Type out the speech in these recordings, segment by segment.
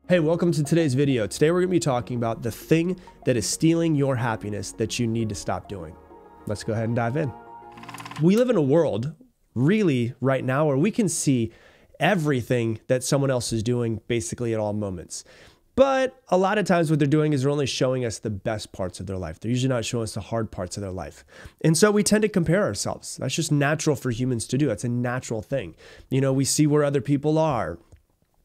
Hey, welcome to today's video. Today we're going to be talking about the thing that is stealing your happiness that you need to stop doing. Let's go ahead and dive in. We live in a world, really right now, where we can see everything that someone else is doing basically at all moments. But a lot of times what they're doing is they're only showing us the best parts of their life. They're usually not showing us the hard parts of their life. And so we tend to compare ourselves. That's just natural for humans to do. That's a natural thing. You know, we see where other people are.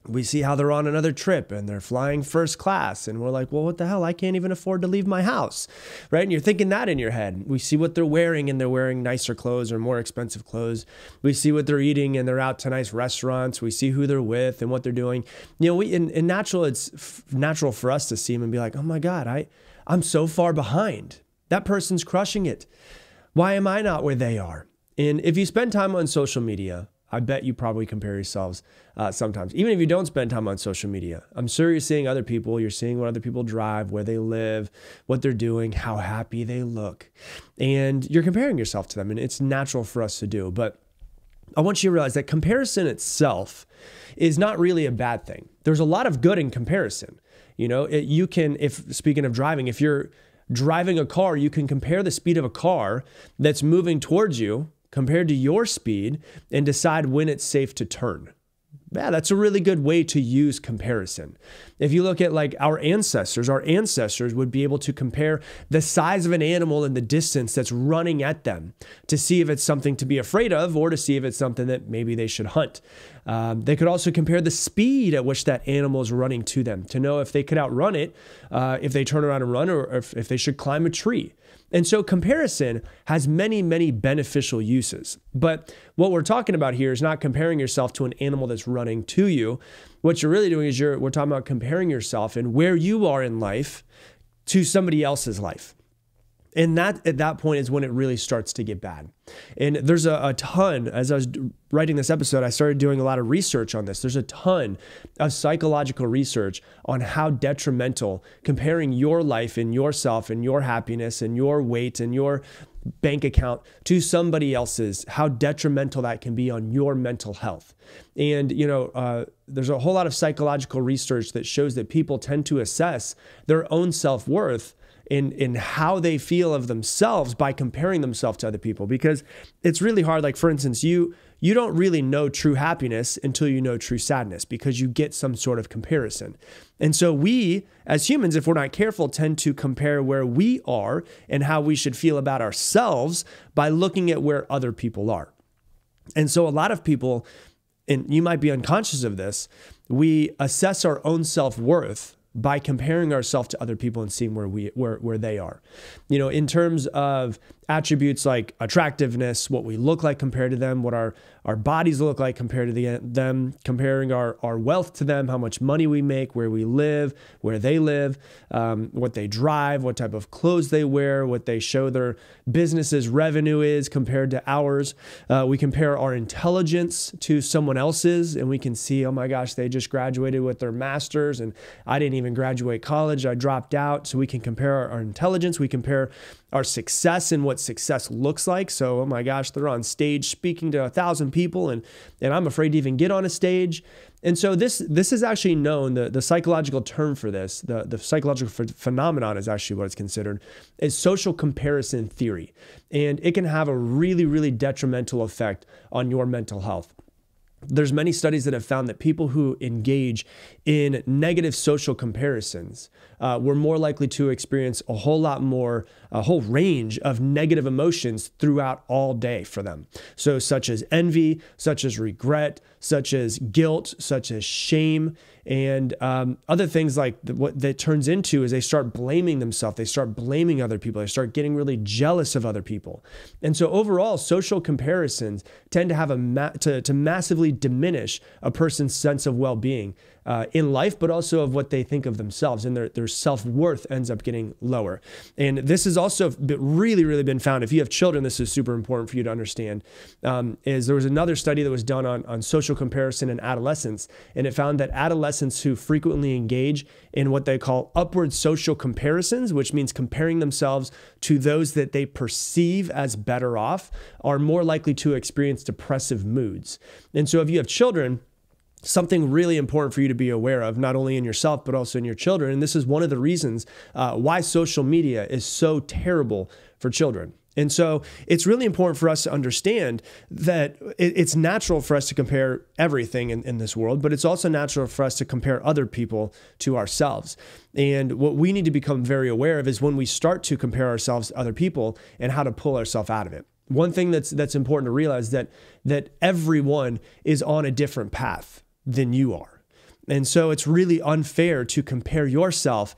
We see how they're on another trip and they're flying first class. And we're like, well, what the hell? I can't even afford to leave my house, right? And you're thinking that in your head. We see what they're wearing and they're wearing nicer clothes or more expensive clothes. We see what they're eating and they're out to nice restaurants. We see who they're with and what they're doing. You know, in natural, it's natural for us to see them and be like, oh my God, I'm so far behind. That person's crushing it. Why am I not where they are? And if you spend time on social media, I bet you probably compare yourselves sometimes. Even if you don't spend time on social media, I'm sure you're seeing other people. You're seeing what other people drive, where they live, what they're doing, how happy they look. And you're comparing yourself to them. And it's natural for us to do. But I want you to realize that comparison itself is not really a bad thing. There's a lot of good in comparison. You know, you can, if speaking of driving, if you're driving a car, you can compare the speed of a car that's moving towards you compared to your speed and decide when it's safe to turn. Yeah, that's a really good way to use comparison. If you look at like our ancestors would be able to compare the size of an animal and the distance that's running at them to see if it's something to be afraid of or to see if it's something that maybe they should hunt. They could also compare the speed at which that animal is running to them to know if they could outrun it, if they turn around and run, or if they should climb a tree. And so comparison has many, many beneficial uses. But what we're talking about here is not comparing yourself to an animal that's running to you. What you're really doing is we're talking about comparing yourself and where you are in life to somebody else's life. And that at that point is when it really starts to get bad. And there's a ton, as I was writing this episode, I started doing a lot of research on this. There's a ton of psychological research on how detrimental comparing your life and yourself and your happiness and your weight and your bank account to somebody else's, how detrimental that can be on your mental health. And, you know, there's a whole lot of psychological research that shows that people tend to assess their own self-worth in how they feel of themselves by comparing themselves to other people, because it's really hard. Like, for instance, you don't really know true happiness until you know true sadness, because you get some sort of comparison. And so we, as humans, if we're not careful, tend to compare where we are and how we should feel about ourselves by looking at where other people are. And so a lot of people, and you might be unconscious of this, we assess our own self-worth by comparing ourselves to other people and seeing where they are. You know, in terms of attributes like attractiveness, what we look like compared to them, what our bodies look like compared to them, comparing our wealth to them, how much money we make, where we live, where they live, what they drive, what type of clothes they wear, what they show their business's revenue is compared to ours. We compare our intelligence to someone else's, and we can see, oh my gosh, they just graduated with their master's and I didn't even graduate college. I dropped out. So we can compare our intelligence. We compare our success and what success looks like. So, oh my gosh, they're on stage speaking to 1,000 people and I'm afraid to even get on a stage. And so this is actually known, the psychological term for this, the psychological phenomenon is actually what it's considered, is social comparison theory. And it can have a really, really detrimental effect on your mental health. There's many studies that have found that people who engage in negative social comparisons were more likely to experience a whole range of negative emotions throughout all day for them. So such as envy, such as regret, such as guilt, such as shame, and other things like what that turns into is they start blaming themselves. They start blaming other people. They start getting really jealous of other people. And so overall, social comparisons tend to have to massively diminish a person's sense of well-being in life, but also of what they think of themselves, and their self-worth ends up getting lower. And this has also really, really been found. If you have children, this is super important for you to understand, is there was another study that was done on social comparison in adolescents, and it found that adolescents who frequently engage in what they call upward social comparisons, which means comparing themselves to those that they perceive as better off, are more likely to experience depressive moods. And so if you have children, something really important for you to be aware of, not only in yourself, but also in your children. And this is one of the reasons why social media is so terrible for children. And so it's really important for us to understand that it's natural for us to compare everything in this world, but it's also natural for us to compare other people to ourselves. And what we need to become very aware of is when we start to compare ourselves to other people and how to pull ourselves out of it. One thing that's important to realize that everyone is on a different path than you are. And so it's really unfair to compare yourself,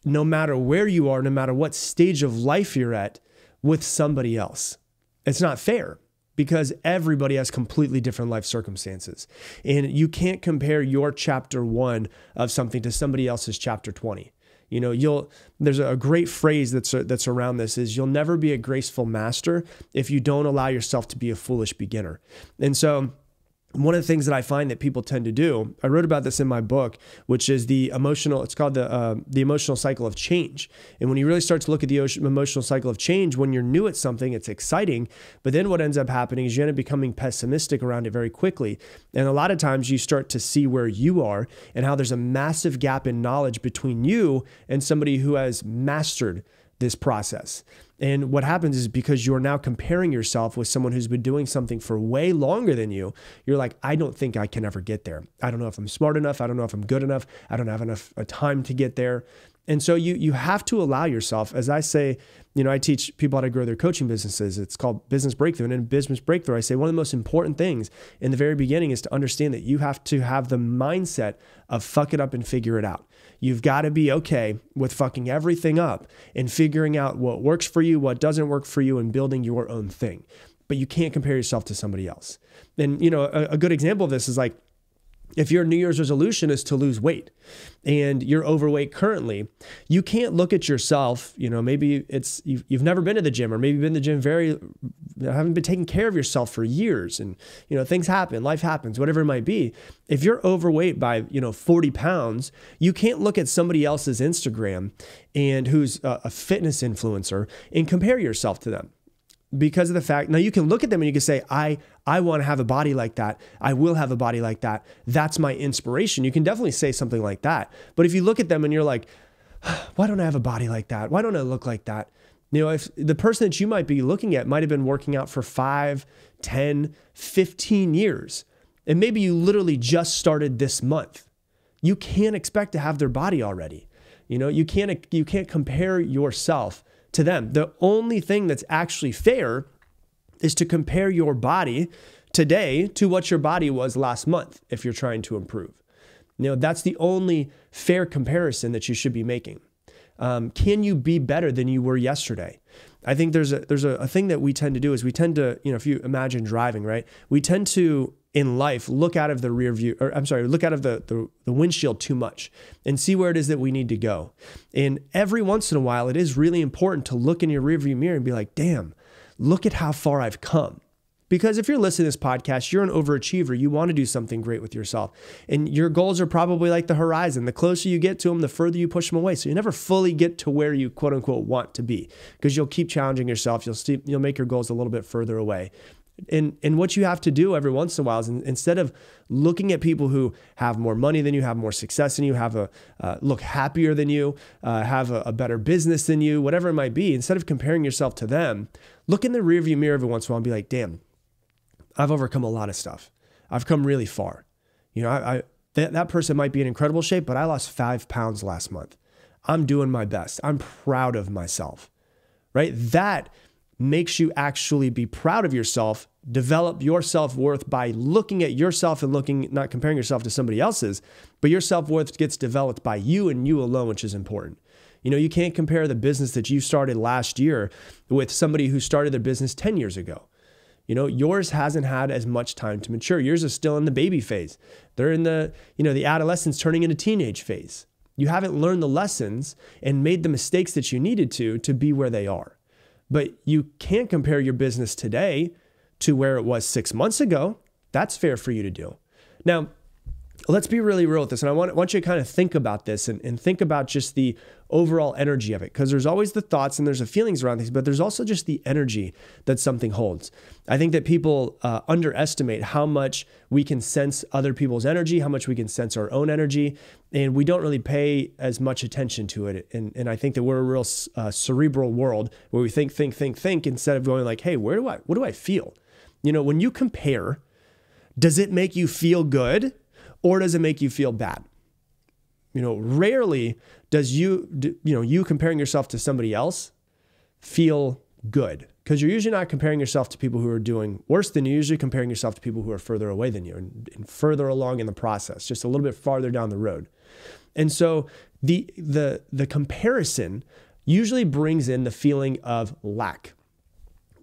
no matter where you are, no matter what stage of life you're at, with somebody else. It's not fair because everybody has completely different life circumstances. And you can't compare your chapter 1 of something to somebody else's chapter 20. You know, there's a great phrase that's around this is you'll never be a graceful master if you don't allow yourself to be a foolish beginner. And so one of the things that I find that people tend to do, I wrote about this in my book, which is it's called the emotional cycle of change. And when you really start to look at the emotional cycle of change, when you're new at something, it's exciting. But then what ends up happening is you end up becoming pessimistic around it very quickly. And a lot of times you start to see where you are and how there's a massive gap in knowledge between you and somebody who has mastered this process. And what happens is because you're now comparing yourself with someone who's been doing something for way longer than you, you're like, I don't think I can ever get there. I don't know if I'm smart enough. I don't know if I'm good enough. I don't have enough time to get there. And so you have to allow yourself, as I say, I teach people how to grow their coaching businesses. It's called Business Breakthrough. And in Business Breakthrough, I say one of the most important things in the very beginning is to understand that you have to have the mindset of fuck it up and figure it out. You've got to be okay with fucking everything up and figuring out what works for you, what doesn't work for you, and building your own thing. But you can't compare yourself to somebody else. And, a good example of this is like, if your New Year's resolution is to lose weight and you're overweight currently, you can't look at yourself, maybe you've never been to the gym, or maybe you've been to the gym haven't been taking care of yourself for years, and things happen, life happens, whatever it might be. If you're overweight by 40 pounds, you can't look at somebody else's Instagram and who's a fitness influencer and compare yourself to them. Because of the fact, now you can look at them and you can say, I want to have a body like that. I will have a body like that. That's my inspiration. You can definitely say something like that. But if you look at them and you're like, why don't I have a body like that? Why don't I look like that? If the person that you might be looking at might have been working out for 5, 10, 15 years, and maybe you literally just started this month, you can't expect to have their body already. You can't compare yourself to them. The only thing that's actually fair is to compare your body today to what your body was last month if you're trying to improve. That's the only fair comparison that you should be making. Can you be better than you were yesterday? I think there's a thing that we tend to do is we tend to, if you imagine driving, right? We tend to, in life, look out of the look out of the windshield too much and see where it is that we need to go. And every once in a while, it is really important to look in your rearview mirror and be like, damn, look at how far I've come. Because if you're listening to this podcast, you're an overachiever. You want to do something great with yourself. And your goals are probably like the horizon. The closer you get to them, the further you push them away. So you never fully get to where you quote unquote want to be, because you'll keep challenging yourself. You'll make your goals a little bit further away. And what you have to do every once in a while is instead of looking at people who have more money than you, have more success than you, have look happier than you, have a better business than you, whatever it might be, instead of comparing yourself to them, look in the rearview mirror every once in a while and be like, damn, I've overcome a lot of stuff. I've come really far. That person might be in incredible shape, but I lost 5 pounds last month. I'm doing my best. I'm proud of myself, right? That makes you actually be proud of yourself, develop your self-worth by looking at yourself and not comparing yourself to somebody else's, but your self-worth gets developed by you and you alone, which is important. You can't compare the business that you started last year with somebody who started their business 10 years ago. Yours hasn't had as much time to mature. Yours is still in the baby phase. They're in the adolescence turning into teenage phase. You haven't learned the lessons and made the mistakes that you needed to be where they are. But you can't compare your business today to where it was 6 months ago. That's fair for you to do. Now, let's be really real with this. And I want you to kind of think about this and think about just the overall energy of it. Because there's always the thoughts and there's the feelings around things, but there's also just the energy that something holds. I think that people underestimate how much we can sense other people's energy, how much we can sense our own energy, and we don't really pay as much attention to it. And I think that we're a real cerebral world where we think instead of going like, hey, what do I feel? You know, when you compare, does it make you feel good? Or does it make you feel bad? You know, rarely does you comparing yourself to somebody else feel good, because you're usually not comparing yourself to people who are doing worse than you. You're usually comparing yourself to people who are further away than you and further along in the process, just a little bit farther down the road. And so the comparison usually brings in the feeling of lack.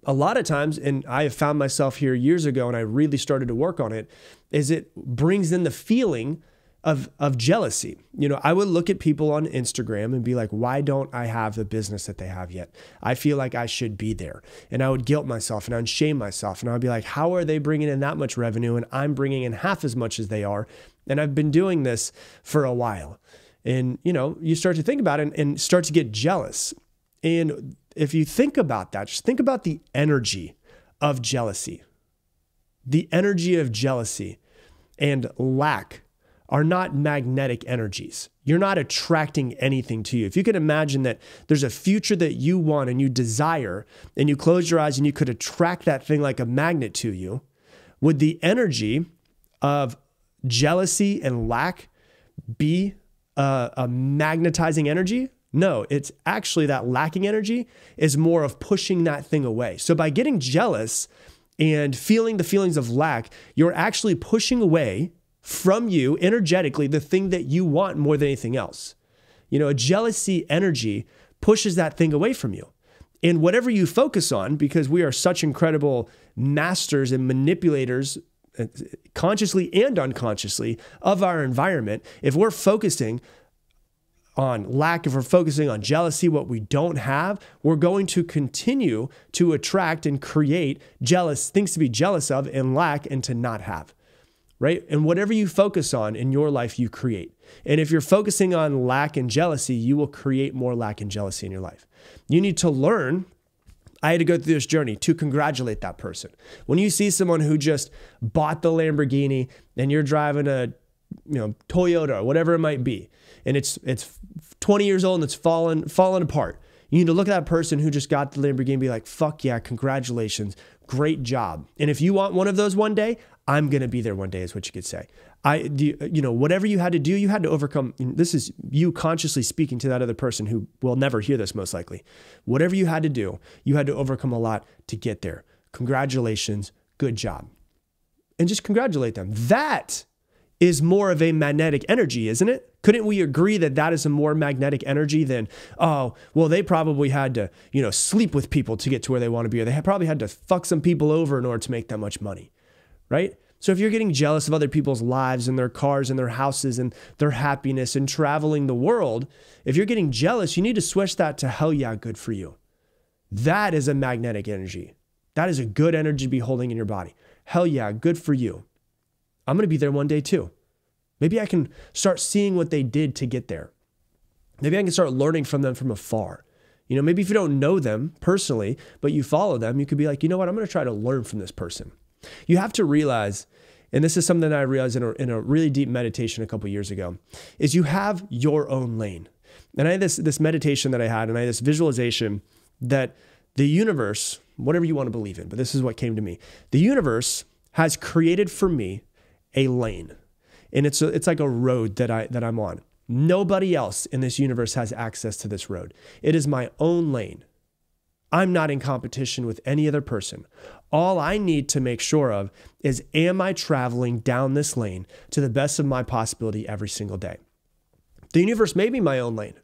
A lot of times, and I have found myself here years ago, and I really started to work on it, is it brings in the feeling of jealousy. You know, I would look at people on Instagram and be like, why don't I have the business that they have yet? I feel like I should be there. And I would guilt myself and I would shame myself. And I would be like, how are they bringing in that much revenue and I'm bringing in half as much as they are? And I've been doing this for a while. And, you know, you start to think about it and start to get jealous. And if you think about that, just think about the energy of jealousy. The energy of jealousy and lack are not magnetic energies. You're not attracting anything to you. If you could imagine that there's a future that you want and you desire, and you close your eyes and you could attract that thing like a magnet to you, would the energy of jealousy and lack be a magnetizing energy? No, it's actually that lacking energy is more of pushing that thing away. So by getting jealous and feeling the feelings of lack, you're actually pushing away from you energetically the thing that you want more than anything else. You know, a jealousy energy pushes that thing away from you. And whatever you focus on, because we are such incredible masters and manipulators, consciously and unconsciously, of our environment, if we're focusing on lack, if we're focusing on jealousy, what we don't have, we're going to continue to attract and create things to be jealous of and lack and to not have, right? And whatever you focus on in your life, you create. And if you're focusing on lack and jealousy, you will create more lack and jealousy in your life. You need to learn. I had to go through this journey to congratulate that person. When you see someone who just bought the Lamborghini and you're driving a Toyota or whatever it might be, and it's 20 years old and it's fallen apart, you need to look at that person who just got the Lamborghini and be like, fuck yeah, congratulations, great job. And if you want one of those one day, I'm going to be there one day, is what you could say. Whatever you had to do, you had to overcome. This is you consciously speaking to that other person who will never hear this most likely. Whatever you had to do, you had to overcome a lot to get there. Congratulations, good job. And just congratulate them. That is more of a magnetic energy, isn't it? Couldn't we agree that that is a more magnetic energy than, oh, well, they probably had to, sleep with people to get to where they want to be, or they probably had to fuck some people over in order to make that much money, right? So if you're getting jealous of other people's lives and their cars and their houses and their happiness and traveling the world, if you're getting jealous, you need to switch that to hell yeah, good for you. That is a magnetic energy. That is a good energy to be holding in your body. Hell yeah, good for you. I'm going to be there one day too. Maybe I can start seeing what they did to get there. Maybe I can start learning from them from afar. Maybe if you don't know them personally, but you follow them, you could be like, you know what? I'm going to try to learn from this person. You have to realize, and this is something that I realized in a really deep meditation a couple years ago, is you have your own lane. And I had this meditation that I had, and I had this visualization that the universe, whatever you want to believe in, but this is what came to me. The universe has created for me a lane. And it's like a road that I'm on. Nobody else in this universe has access to this road. It is my own lane. I'm not in competition with any other person. All I need to make sure of is, am I traveling down this lane to the best of my possibility every single day? The universe may be my own lane.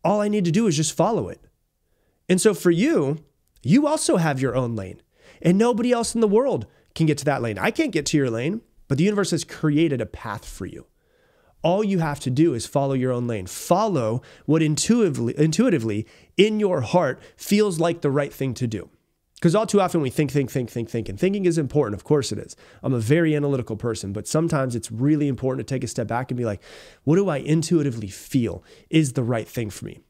All I need to do is just follow it. And so for you, you also have your own lane, and nobody else in the world can get to that lane. I can't get to your lane, but the universe has created a path for you. All you have to do is follow your own lane. Follow what intuitively in your heart feels like the right thing to do. Because all too often we think, and thinking is important. Of course it is. I'm a very analytical person, but sometimes it's really important to take a step back and be like, what do I intuitively feel is the right thing for me?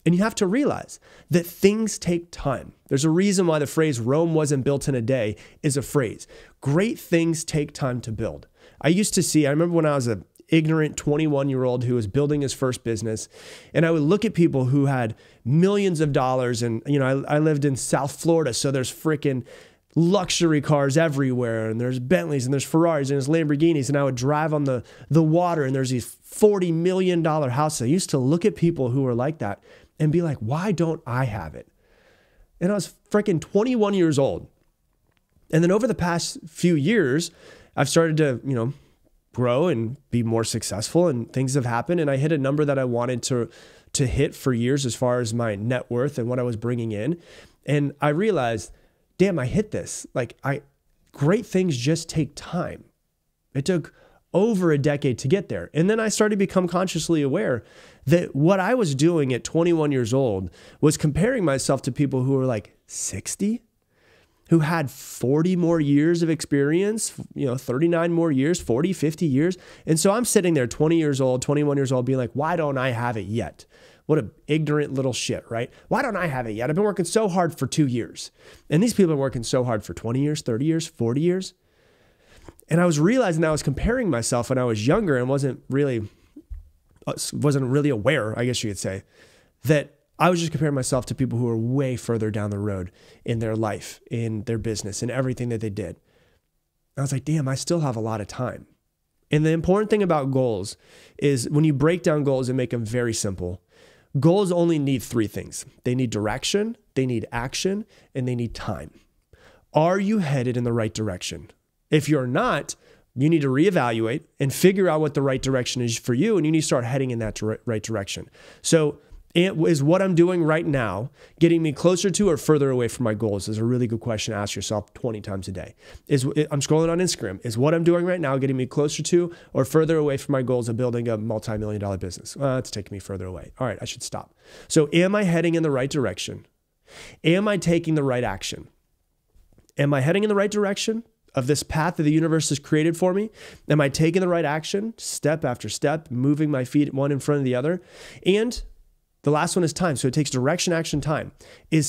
And you have to realize that things take time. There's a reason why the phrase Rome wasn't built in a day is a phrase. Great things take time to build. I remember when I was an ignorant 21-year-old who was building his first business, and I would look at people who had millions of dollars, and I lived in South Florida, so there's freaking luxury cars everywhere, and there's Bentleys and there's Ferraris and there's Lamborghinis, and I would drive on the water, and there's these $40 million houses. I used to look at people who were like that and be like, why don't I have it? And I was freaking 21 years old. And then over the past few years, I've started to, grow and be more successful, and things have happened. And I hit a number that I wanted to hit for years as far as my net worth and what I was bringing in. And I realized, damn, I hit this. Great things just take time. It took over a decade to get there. And then I started to become consciously aware that what I was doing at 21 years old was comparing myself to people who were like 60, who had 40 more years of experience, 39 more years, 40, 50 years. And so I'm sitting there 20 years old, 21 years old, being like, why don't I have it yet? What an ignorant little shit, right? Why don't I have it yet? I've been working so hard for 2 years. And these people are working so hard for 20 years, 30 years, 40 years. And I was realizing I was comparing myself when I was younger and wasn't really aware, I guess you could say, that I was just comparing myself to people who were way further down the road in their life, in their business, in everything that they did. I was like, damn, I still have a lot of time. And the important thing about goals is when you break down goals and make them very simple, goals only need 3 things. They need direction, they need action, and they need time. Are you headed in the right direction? If you're not, you need to reevaluate and figure out what the right direction is for you, and you need to start heading in that right direction. So is what I'm doing right now getting me closer to or further away from my goals? Is a really good question to ask yourself 20 times a day. I'm scrolling on Instagram. Is what I'm doing right now getting me closer to or further away from my goals of building a multi-million-dollar business? It's taking me further away. All right, I should stop. So am I heading in the right direction? Am I taking the right action? Am I heading in the right direction of this path that the universe has created for me? Am I taking the right action, step after step, moving my feet one in front of the other? And the last one is time. So it takes direction, action, time.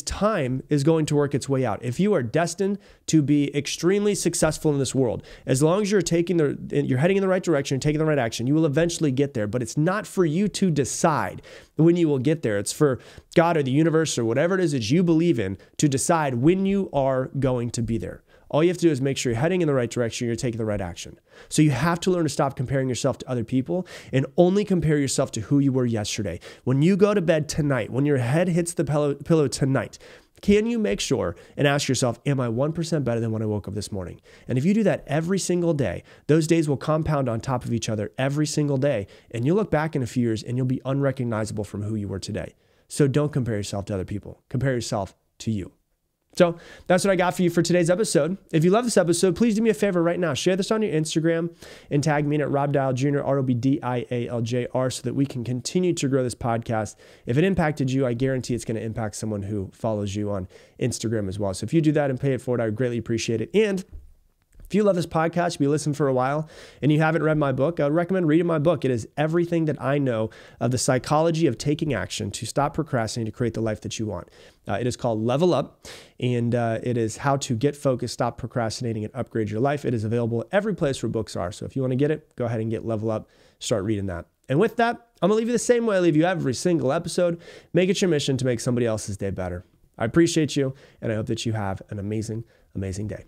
Time is going to work its way out. If you are destined to be extremely successful in this world, as long as you're heading in the right direction, taking the right action, you will eventually get there. But it's not for you to decide when you will get there. It's for God or the universe or whatever it is that you believe in to decide when you are going to be there. All you have to do is make sure you're heading in the right direction, you're taking the right action. So you have to learn to stop comparing yourself to other people and only compare yourself to who you were yesterday. When you go to bed tonight, when your head hits the pillow tonight, can you make sure and ask yourself, am I 1% better than when I woke up this morning? And if you do that every single day, those days will compound on top of each other every single day. And you'll look back in a few years and you'll be unrecognizable from who you were today. So don't compare yourself to other people. Compare yourself to you. So that's what I got for you for today's episode. If you love this episode, please do me a favor right now. Share this on your Instagram and tag me at Rob Dial Jr., ROBDIALJR, so that we can continue to grow this podcast. If it impacted you, I guarantee it's going to impact someone who follows you on Instagram as well. So if you do that and pay it forward, I would greatly appreciate it. And if you love this podcast, you've been listening for a while, and you haven't read my book, I would recommend reading my book. It is everything that I know of the psychology of taking action to stop procrastinating to create the life that you want. It is called Level Up, and it is how to get focused, stop procrastinating, and upgrade your life. It is available every place where books are. So if you want to get it, go ahead and get Level Up, start reading that. And with that, I'm going to leave you the same way I leave you every single episode. Make it your mission to make somebody else's day better. I appreciate you, and I hope that you have an amazing, amazing day.